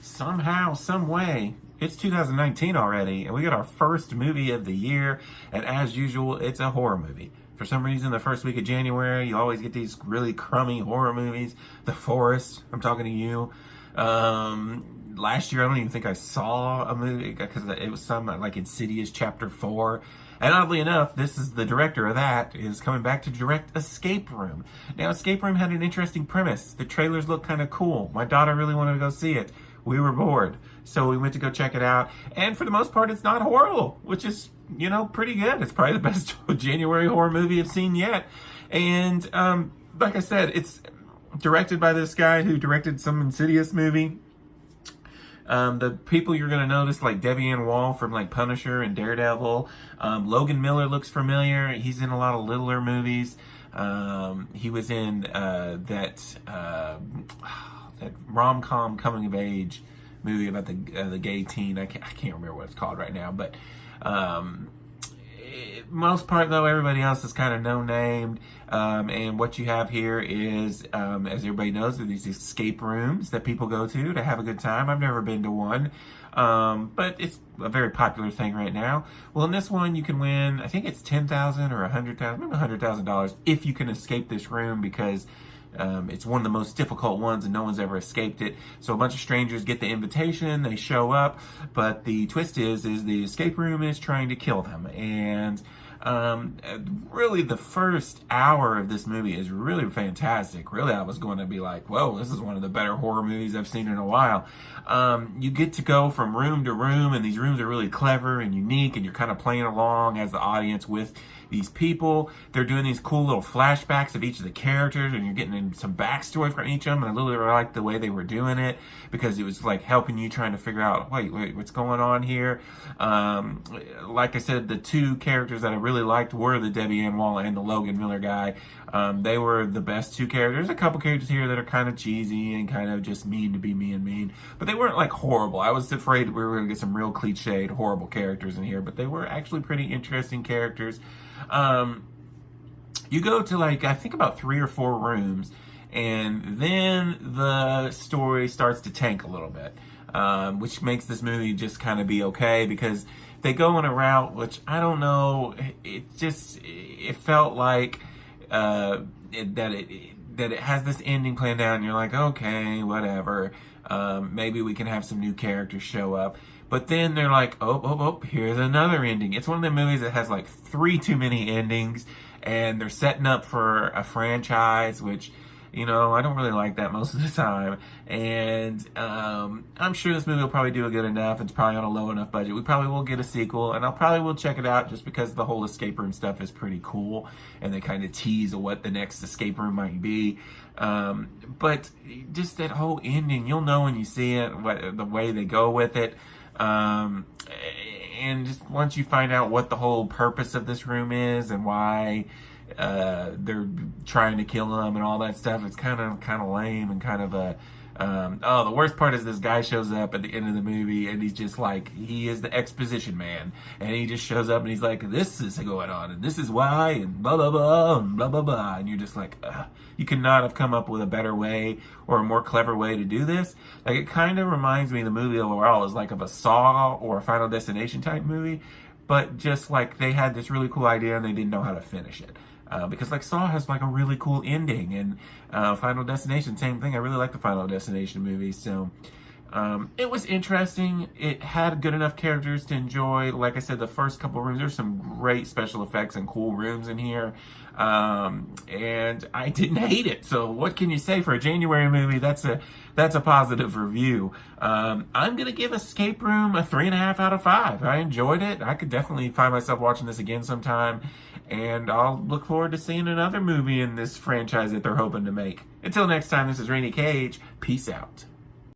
somehow, some way, it's 2019 already, and we got our first movie of the year, and as usual, it's a horror movie. For some reason, the first week of January, you always get these really crummy horror movies. The Forest, I'm talking to you. Last year, I don't even think I saw a movie, because it was some, like, Insidious Chapter 4. And oddly enough, this is the director of that, is coming back to direct Escape Room. Now, Escape Room had an interesting premise. The trailers looked kind of cool. My daughter really wanted to go see it. We were bored, so we went to go check it out. And for the most part, it's not horrible, which is, you know, pretty good. It's probably the best January horror movie I've seen yet. And like I said, it's directed by this guy who directed some Insidious movie. The people you're going to notice, like Debbie Ann Wall from like Punisher and Daredevil. Logan Miller looks familiar. He's in a lot of littler movies. He was in that rom-com coming of age movie about the gay teen. I can't remember what it's called right now, but most part though, everybody else is kind of no-named. And what you have here is, as everybody knows, these escape rooms that people go to have a good time. I've never been to one, but it's a very popular thing right now. Well, in this one, you can win, I think it's $10,000 or $100,000, maybe $100,000 if you can escape this room, because it's one of the most difficult ones and no one's ever escaped it. So a bunch of strangers get the invitation, they show up, but the twist is the escape room is trying to kill them. And really the first hour of this movie is really fantastic. Really, I was going to be like, whoa, this is one of the better horror movies I've seen in a while. You get to go from room to room, and these rooms are really clever and unique, and you're kind of playing along as the audience with these people. They're doing these cool little flashbacks of each of the characters, and you're getting in some backstory from each of them, and I really liked the way they were doing it, because it was like helping you trying to figure out, wait, what's going on here? Like I said, the two characters that I really liked were the Debbie Ann Wall and the Logan Miller guy. They were the best two characters. There's a couple characters here that are kind of cheesy and kind of just mean to be mean, but they weren't like horrible. I was afraid we were going to get some real cliched, horrible characters in here, but they were actually pretty interesting characters. You go to like, I think about 3 or 4 rooms, and then the story starts to tank a little bit, which makes this movie just kind of be okay, because they go on a route which I don't know. It felt like that it has this ending planned out, and you're like, okay, whatever. Maybe we can have some new characters show up. But then they're like, oh, here's another ending. It's one of the movies that has like 3 too many endings, and they're setting up for a franchise, which, you know, I don't really like that most of the time. And I'm sure this movie will probably do good enough. It's probably on a low enough budget. We probably will get a sequel, and I'll probably will check it out just because the whole escape room stuff is pretty cool, and they kind of tease what the next escape room might be. But just that whole ending, you'll know when you see it, the way they go with it. And just once you find out what the whole purpose of this room is and why they're trying to kill them and all that stuff, it's kind of lame and kind of a the worst part is this guy shows up at the end of the movie, and he's just like, he is the exposition man, and he just shows up and he's like, this is going on and this is why and blah blah blah and blah blah blah, and you're just like, you could not have come up with a better way or a more clever way to do this. Like, it kind of reminds me, the movie overall is like of a Saw or a Final Destination type movie, but just like they had this really cool idea and they didn't know how to finish it. Because like Saw has like a really cool ending, and Final Destination, same thing. I really like the Final Destination movies, so it was interesting. It had good enough characters to enjoy. Like I said, the first couple of rooms, there's some great special effects and cool rooms in here, and I didn't hate it. So what can you say for a January movie? That's a positive review. I'm gonna give Escape Room a 3.5 out of 5. I enjoyed it. I could definitely find myself watching this again sometime, and I'll look forward to seeing another movie in this franchise that they're hoping to make. Until next time, this is Rainy Cage. Peace out.